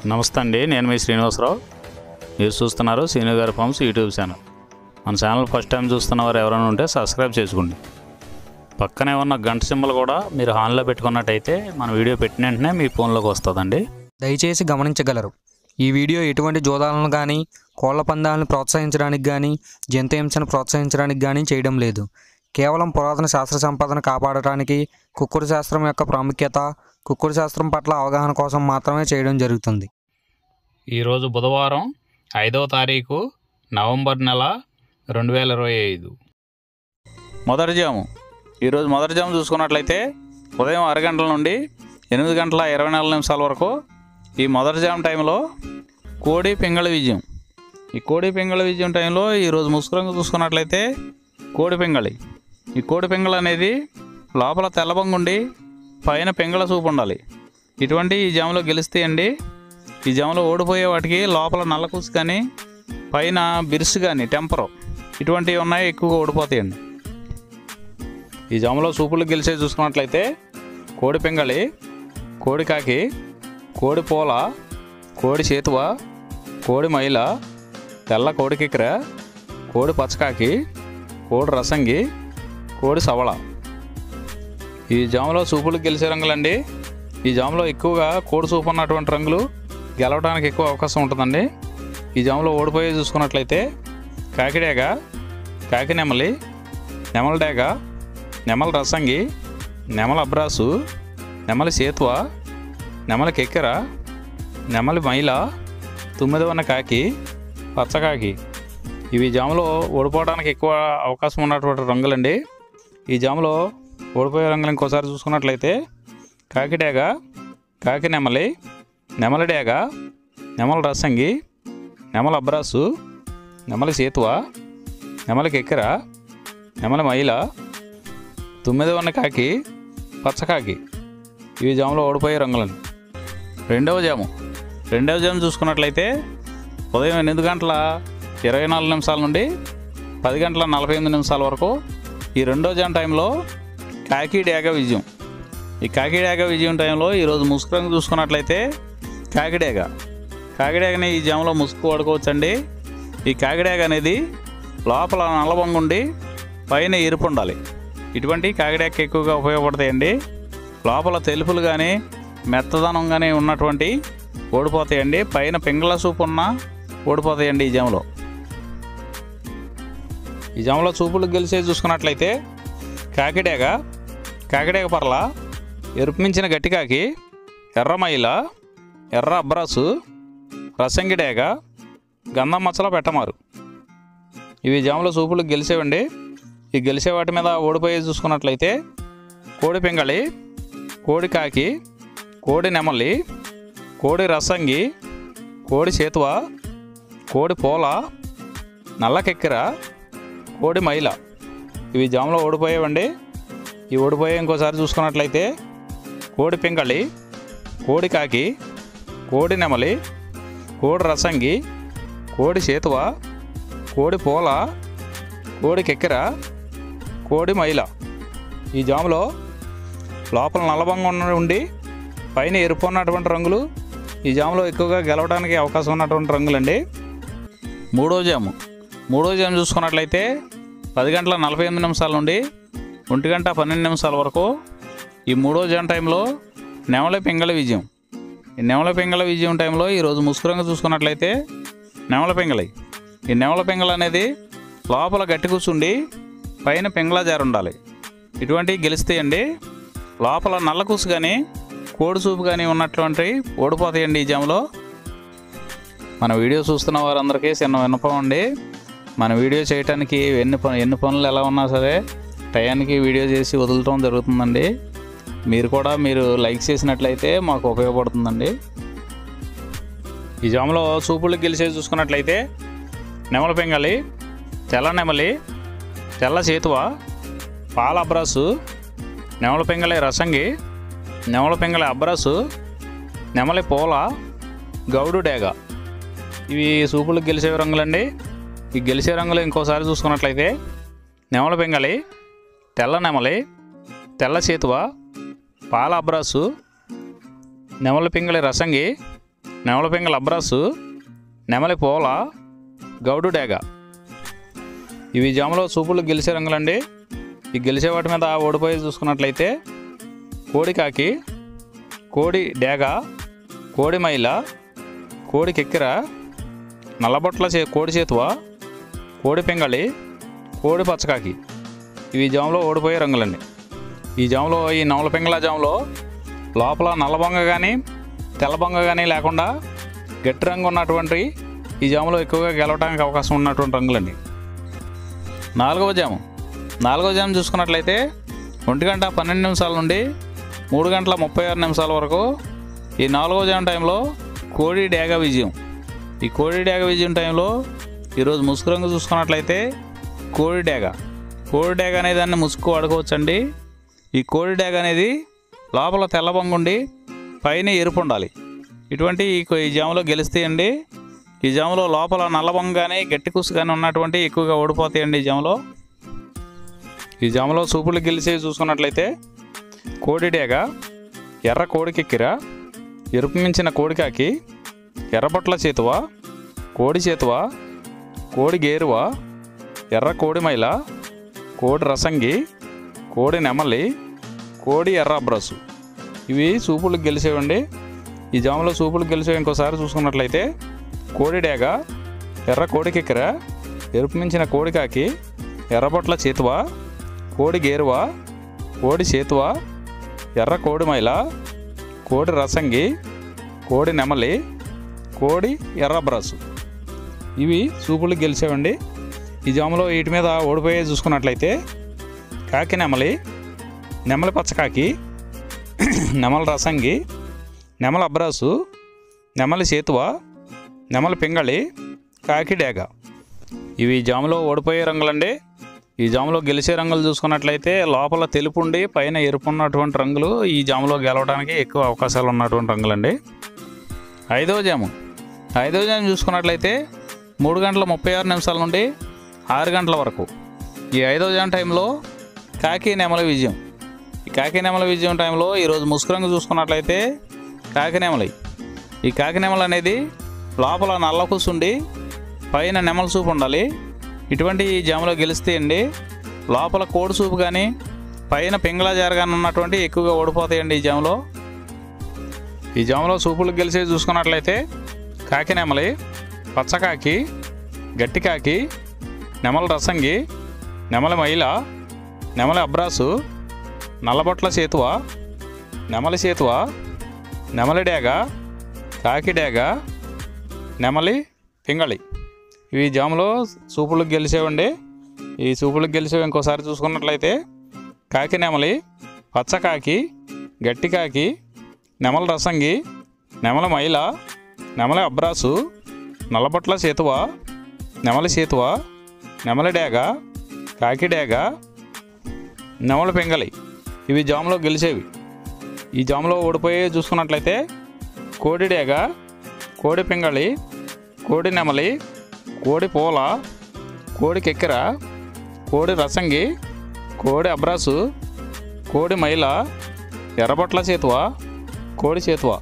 నమస్తే అండి, నేను మీ శ్రీనివాసరావు. మీరు చూస్తున్నారు శ్రీను గారి ఫార్మ్స్ యూట్యూబ్ ఛానల్. మన ఛానల్ ఫస్ట్ టైం చూస్తున్నవారు ఎవరైనా ఉంటే సబ్స్క్రైబ్ చేసుకోండి. పక్కనే ఉన్న గంట సింబల్ కూడా మీరు ఆన్లో పెట్టుకున్నట్టయితే మన వీడియో పెట్టిన వెంటనే మీ ఫోన్లోకి వస్తుందండి. దయచేసి గమనించగలరు, ఈ వీడియో ఎటువంటి జోదాలను కానీ కోళ్ల పందాలను ప్రోత్సహించడానికి కానీ జంతు హింసను ప్రోత్సహించడానికి కానీ చేయడం లేదు. కేవలం పురాతన శాస్త్ర సంపదను కాపాడటానికి, కుక్కుడు శాస్త్రం యొక్క ప్రాముఖ్యత, కుక్కుడు శాస్త్రం పట్ల అవగాహన కోసం మాత్రమే చేయడం జరుగుతుంది. ఈరోజు బుధవారం 5వ తారీఖు నవంబర్ నెల 2025. మొదటి జాము. ఈరోజు మొదటి జాము చూసుకున్నట్లయితే ఉదయం 6 గంటల నుండి 8 గంటల 24 నిమిషాల వరకు ఈ మొదటి జాము టైంలో కోడి పింగళ విజయం. ఈ కోడి పింగళ విజయం టైంలో ఈరోజు ముసుకురంగు చూసుకున్నట్లయితే కోడి పింగళి. ఈ కోడి పింగళ అనేది లోపల తెల్లబంగుండి పైన పింగళ చూపు ఉండాలి. ఇటువంటి ఈ జాములో గెలుస్తాయండి. ఈ జాములో ఓడిపోయే వాటికి లోపల నల్లకూసు కానీ పైన బిరుసు కానీ టెంపరు ఇటువంటివి ఉన్నాయి, ఎక్కువగా ఓడిపోతాయండి. ఈ జాములో సూపులు గెలిచే చూసుకున్నట్లయితే కోడి పింగళి, కోడి కాకి, కోడి పోల, కోడి చేతువ, కోడి మైల, తెల్ల కోడి కిక్కెర, కోడి పచ్చకాకి, కోడి రసంగి, కోడి సవళ. ఈ జాములో సూపులు గెలిచే రంగులండి. ఈ జాములో ఎక్కువగా కోడి సూపు ఉన్నటువంటి రంగులు గెలవడానికి ఎక్కువ అవకాశం ఉంటుందండి. ఈ జాములో ఓడిపోయే చూసుకున్నట్లయితే కాకిడేగ, కాకి నెమలి, నెమల డేగ, నెమల రసంగి, నెమల అబ్రాసు, నెమలి సేతువ, నెమలి కెక్కెర, నెమలి మైల, తుమ్మిదవన్న కాకి, పచ్చకాకి. ఇవి జాములో ఓడిపోవడానికి ఎక్కువ అవకాశం ఉన్నటువంటి రంగులండి. ఈ జాములో ఓడిపోయే రంగులు ఇంకోసారి చూసుకున్నట్లయితే కాకిడేగ, కాకి నెమలి, నెమలి డేగ, నెమల రసంగి, నెమల అబ్రాసు, నెమలి సేతువ, నెమలి కెక్కెర, నెమలి మైల, తుమ్మిదవన్న కాకి, పచ్చకాకి. ఇవి జాములో ఓడిపోయే రంగులండి. రెండవ జాము చూసుకున్నట్లయితే ఉదయం 8 గంటల 24 నిమిషాల నుండి 10 గంటల 48 నిమిషాల వరకు ఈ రెండో జాము టైంలో కాకి డేగ విజయం. ఈ కాకి డేగ విజయం టైంలో ఈరోజు ముసుగు రంగు చూసుకున్నట్లయితే కాకిడేగని ఈ జాములో ముసుగు వాడుకోవచ్చండి. ఈ కాకిడేగ అనేది లోపల నల్లబొంగు ఉండి పైన ఎరుపు ఉండాలి. ఇటువంటి కాకిడేగకి ఎక్కువగా ఉపయోగపడతాయండి. లోపల తెలుపులు కానీ మెత్తదనం కానీ ఉన్నటువంటి ఓడిపోతాయండి. పైన పింగళ సూపు ఉన్న ఓడిపోతాయండి. ఈ జాములో చూపులు గెలిచే చూసుకున్నట్లయితే కాకిడేగ పర్ల, ఎరుపు మించిన గట్టికాకి, ఎర్ర మైల, ఎర్ర అబ్రాసు, రసంగి డేగ, గంధం మచ్చల పెట్టమారు. ఇవి జాములో చూపులు గెలిచేవండి. ఈ గెలిచే వాటి మీద ఓడిపోయే చూసుకున్నట్లయితే కోడి పింగళి, కోడి కాకి, కోడి నెమలి, కోడి రసంగి, కోడి చేతువ, కోడి పోల, నల్ల కెక్కెర, కోడి మైల. ఇవి జాములో ఓడిపోయేవండి. ఈ ఓడిపోయే ఇంకోసారి చూసుకున్నట్లయితే కోడి పింగళి, కోడి కాకి, కోడి నెమలి, కోడి రసంగి, కోడి చేతువ, కోడి పోల, కోడి కెక్కెర, కోడి మైల. ఈ జాములో లోపల నల్లబంగా ఉండి పైన ఎరుపు ఉన్నటువంటి రంగులు ఈ జాములో ఎక్కువగా గెలవడానికి అవకాశం ఉన్నటువంటి రంగులండి. మూడో జాము చూసుకున్నట్లయితే 10 గంటల 48 నిమిషాల నుండి 1 గంట 12 నిమిషాల వరకు ఈ మూడో జాము టైంలో నెమలి పింగళ విజయం. ఈ నెమలి పింగళ విజయం టైంలో ఈరోజు ముసుగు రంగు చూసుకున్నట్లయితే నెమల పింగళి. ఈ నెమల పింగళ అనేది లోపల గట్టి కూర్చుండి పైన పింగళ జారు ఉండాలి. ఇటువంటివి గెలుస్తాయండి. లోపల నల్ల కూసు కానీ కోడి సూపు కానీ ఉన్నటువంటి ఓడిపోతాయండి. ఈ జాములో మన వీడియో చూస్తున్న వారందరికీ చిన్న విన్నపం అండి. మన వీడియో చేయడానికి ఎన్ని పనులు ఎలా ఉన్నా సరే టయానికి వీడియో చేసి వదలటం జరుగుతుందండి. మీరు లైక్ చేసినట్లయితే మాకు ఉపయోగపడుతుందండి. ఈ జాములో సూపులు గెలిచేసి చూసుకున్నట్లయితే నెమల పింగళి, తెల్ల నెమలి, తెల్ల చేతువ, పాల అబ్రాసు, నెమల పింగళి రసంగి, నెమల పింగళి అబ్రాసు, నెమలి పోల, గౌడు డేగ. ఇవి సూపులు గెలిచే రంగులండి. ఈ గెలిచే రంగులు ఇంకోసారి చూసుకున్నట్లయితే నెమల పింగళి, తెల్ల నెమలి, తెల్ల చేతువ, పాల అబ్రాసు, నెమలి పింగళి రసంగి, నెమలి పింగళ అబ్రాసు, నెమలి పోల, గౌడు డేగ. ఇవి జాములో సూపులు గెలిచే రంగులండి. ఈ గెలిచే వాటి మీద ఓడిపోయి చూసుకున్నట్లయితే కోడి కాకి, కోడి డేగ, కోడి మైల, కోడి కెక్కిర, నల్లబొట్ల కోడి చేతువ, కోడి పింగళి, కోడి పచ్చకాకి. ఇవి జాములో ఓడిపోయే రంగులండి. ఈ జాములో ఈ నెమలి పింగళ జాములో లోపల నల్లబొంగ కానీ తెల్లబొంగ కానీ లేకుండా గట్టి రంగు ఉన్నటువంటి ఈ జాములో ఎక్కువగా గెలవడానికి అవకాశం ఉన్నటువంటి రంగులండి. నాలుగవ జాము చూసుకున్నట్లయితే 1:12 నుండి 3:36 వరకు ఈ 4వ జాము టైంలో కోడి డేగ విజయం. ఈ కోడి డేగ విజయం టైంలో ఈరోజు ముసుగు రంగు చూసుకున్నట్లయితే కోడి డేగ అనే దాన్ని ముసుగు వాడుకోవచ్చండి. ఈ కోడి డేగ అనేది లోపల తెల్లబొంగ ఉండి పైన ఎరుపు ఉండాలి. ఇటువంటి ఈ జాములో గెలుస్తాయండి. ఈ జాములో లోపల నల్లబొంగ కానీ గట్టి కుసు కానీ ఉన్నటువంటి ఎక్కువగా ఓడిపోతాయండి. ఈ జాములో సూపులు గెలిచేవి చూసుకున్నట్లయితే కోడి డేగ, ఎర్ర కోడి కెక్కిర, ఎరుపు మించిన కోడికాకి, ఎర్రబొట్ల చేతువ, కోడి చేతువ, కోడి గేరువ, ఎర్ర కోడి మైల, కోడి రసంగి, కోడి నెమలి, కోడి ఎర్ర అబ్రాసు. ఇవి సూపులు గెలిచేవండి. ఈ జాములో సూపులు గెలిచేవి ఇంకోసారి చూసుకున్నట్లయితే కోడి డేగ, ఎర్ర కోడి కెక్కిర, ఎరుపు మించిన కోడికాకి, ఎర్రబొట్ల చేతువ, కోడి గేరువ, కోడి చేతువ, ఎర్ర కోడి మైల, కోడి రసంగి, కోడి నెమలి, కోడి ఎర్ర అబ్రాసు. ఇవి సూపులు గెలిచేవండి. ఈ జాములో వీటి మీద ఓడిపోయే చూసుకున్నట్లయితే కాకి నెమలి, నెమలి పచ్చకాకి, నెమలి రసంగి, నెమలి అబ్రాసు, నెమలి చేతువ, నెమలి పింగళి, కాకి డేగ. ఇవి జాములో ఓడిపోయే రంగులండి. ఈ జాములో గెలిచే రంగులు చూసుకున్నట్లయితే లోపల తెలుపు ఉండి పైన ఎరుపు ఉన్నటువంటి రంగులు ఈ జాములో గెలవడానికి ఎక్కువ అవకాశాలు ఉన్నటువంటి రంగులండి. ఐదవ జాము చూసుకున్నట్లయితే 3:36 నుండి 6 గంటల వరకు ఈ 5వ జాము టైంలో కాకి నెమలి విజయం. ఈ కాకి నెమలి విజయం టైంలో ఈరోజు ముసుగు రంగు చూసుకున్నట్లయితే కాకి నెమలి. ఈ కాకి నెమలి అనేది లోపల నల్ల కూసుండి పైన నెమలి సూపు ఉండాలి. ఇటువంటి ఈ జాములో గెలుస్తాయండి. లోపల కోడి సూపు కానీ పైన పింగళ జార కానీ ఉన్నటువంటి ఎక్కువగా ఓడిపోతాయండి. ఈ జాములో సూపులు గెలిచేది చూసుకున్నట్లయితే కాకి నెమలి, పచ్చకాకి, గట్టి కాకి, నెమలి రసంగి, నెమలి మైల, నెమలి అబ్రాసు, నల్లబొట్ల చేతువ, నెమలి చేతువ, నెమలి డేగ, కాకి డేగ, నెమలి పింగళి. ఇవి జాములో సూపులకు గెలిచేవండి. ఈ సూపులకు గెలిచేవి ఇంకోసారి చూసుకున్నట్లయితే కాకి నెమలి, పచ్చకాకి, గట్టి కాకి, నెమలి రసంగి, నెమలి మైల, నెమలి అబ్రాసు, నల్లబొట్ల చేతువ, నెమలి చేతువ, నెమలి డేగ, కాకి డేగ, నెమలి పింగళి. ఇవి జాములో గెలిచేవి. ఈ జాములో ఓడిపోయే చూసుకున్నట్లయితే కోడి డేగ, కోడి పింగళి, కోడి నెమలి, కోడి పోల, కోడి కెక్కిర, కోడి రసంగి, కోడి అబ్రాసు, కోడి మైల, ఎర్రబొట్ల చేతువ, కోడి చేతువ.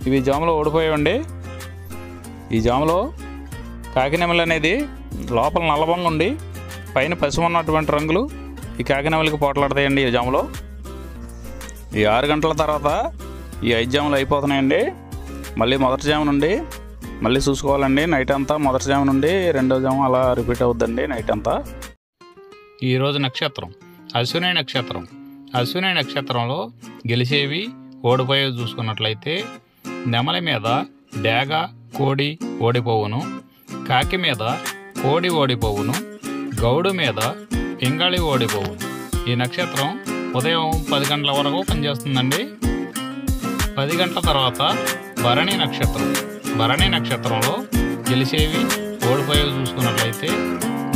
ఇవి జాములో ఓడిపోయావండి. ఈ జాములో కాకి నెమలి అనేది లోపల నల్లబొంగ ఉండి పైన పసుపు ఉన్నటువంటి రంగులు ఈ కాకి నెమలికి పోట్లాడతాయండి. ఈ జాములో ఈ 6 గంటల తర్వాత ఈ 5 జాములు అయిపోతున్నాయండి. మళ్ళీ మొదటి జాము నుండి మళ్ళీ చూసుకోవాలండి. నైట్ అంతా మొదటి జాము నుండి 2వ జాము అలా రిపీట్ అవుద్దండి నైట్ అంతా. ఈరోజు నక్షత్రం అశ్విని నక్షత్రం. అశ్విని నక్షత్రంలో గెలిచేవి ఓడిపోయేవి చూసుకున్నట్లయితే నెమలి మీద డేగ కోడి ఓడిపోవును, కాకి మీద కోడి ఓడిపోవును, గౌడు మీద పింగళి ఓడిపోవును. ఈ నక్షత్రం ఉదయం 10 గంటల వరకు పనిచేస్తుందండి. 10 గంటల తర్వాత భరణి నక్షత్రం. భరణి నక్షత్రంలో గెలిచేవి ఓడిపోయేవి చూసుకున్నట్లయితే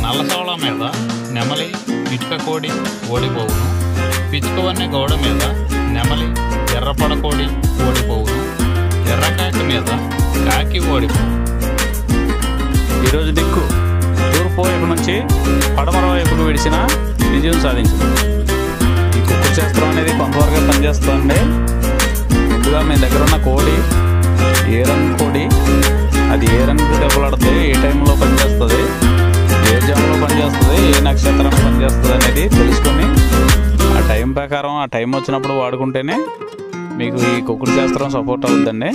నల్లసవళ మీద నెమలి ఇటుక కోడి ఓడిపోవును, పిచ్చుకవన్నె గౌడ మీద నెమలి ఎర్రపడ కోడి ఓడిపోవును, ఎర్రకాకి మీద కాకి ఓడిపోవును. ఈరోజు దిక్కు తూర్పు వైపు నుంచి పడమర వైపుకు విడిచిన విజయం సాధించింది. ఈ కుక్కు శాస్త్రం అనేది కొంతవరకు పనిచేస్తుందండి. ముందుగా మీ దగ్గర ఉన్న కోడి ఏ రంగు కోడి ప్రకారం ఆ టైం వచ్చినప్పుడు వాడుకుంటేనే మీకు ఈ కుక్కుడు శాస్త్రం సపోర్ట్ అవుతుందండి.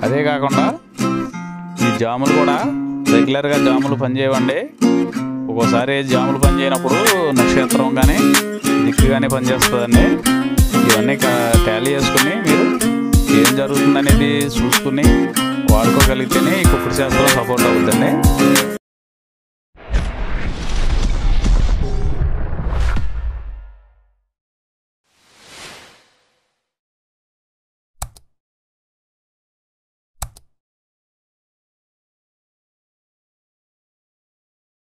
అదే కాకుండా ఈ జాములు కూడా రెగ్యులర్గా జాములు పనిచేయవండి. ఒక్కోసారి జాములు పనిచేయనప్పుడు నక్షత్రం కానీ దిక్కు కానీ పనిచేస్తుందండి. ఇవన్నీ టాలీ చేసుకుని మీరు ఏం జరుగుతుందనేది చూసుకుని వాడుకోగలిగితేనే ఈ కుక్కుడు శాస్త్రం సపోర్ట్ అవుతుందండి.